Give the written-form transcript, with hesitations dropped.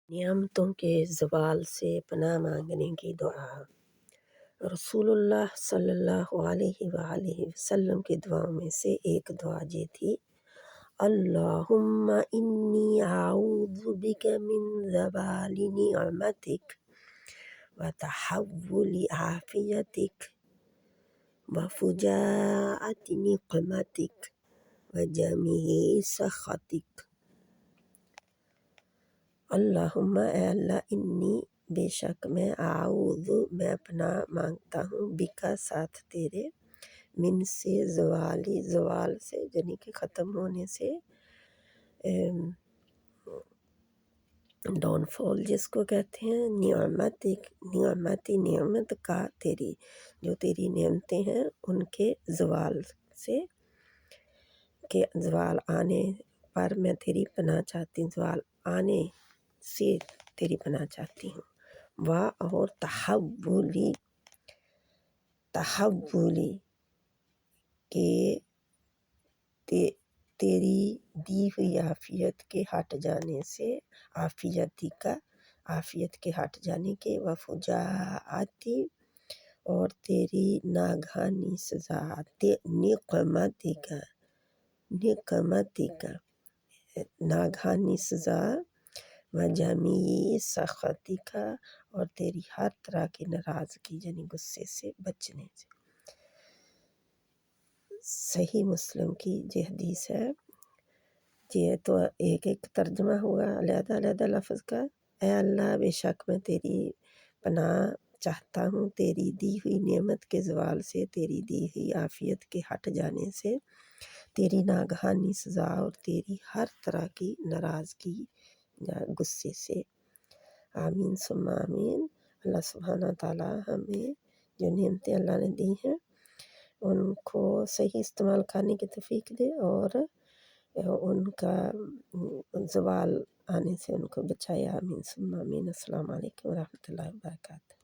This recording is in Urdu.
نعمتوں کے زوال سے پناہ مانگنے کی دعا۔ رسول اللہ صلی اللہ علیہ وآلہ وسلم کی دعاؤں میں سے ایک دعا یہ تھی: اللہم انی اعوذ بک من زوال نعمتک وتحول عافیتک وفجاءۃ نقمتک وجمیع سخطک۔ اللہم اے اللہ، انی بے شک میں اعوذ میں پناہ مانگتا ہوں، بکا ساتھ تیرے، من سے زوال سے یعنی کہ ختم ہونے سے، ڈاؤن فال جس کو کہتے ہیں، نعمت کا تیری، جو تیری نعمتیں ہیں ان کے زوال سے، کہ زوال آنے پر میں تیری پناہ چاہتی ہوں، زوال آنے سے تیری پناہ چاہتی ہوں۔ اور تحولی کہ تیری دی ہوئی عافیت کے ہٹ جانے سے، عافیت کے ہٹ جانے کے، وفجاءۃ اور تیری ناگہانی سزا، نقمتک ناگہانی سزا، وجمیع سخطک اور تیری ہر طرح کی ناراضگی یعنی غصے سے بچنے سے۔ صحیح مسلم کی یہ حدیث ہے۔ یہ تو ایک ایک ترجمہ ہوا علیحدہ علیحدہ لفظ کا۔ اے اللہ، بے شک میں تیری پناہ چاہتا ہوں تیری دی ہوئی نعمت کے زوال سے، تیری دی ہوئی عافیت کے ہٹ جانے سے، تیری ناگہانی سزا اور تیری ہر طرح کی ناراضگی یا غصے سے۔ آمین ثم آمین۔ اللہ سبحانہ تعالیٰ ہمیں جو نعمتیں اللہ نے دی ہیں ان کو صحیح استعمال کرنے کی توفیق دے، اور ان کا زوال آنے سے ان کو بچائے۔ آمین ثم آمین۔ السلام علیکم ورحمۃ اللہ وبرکاتہ۔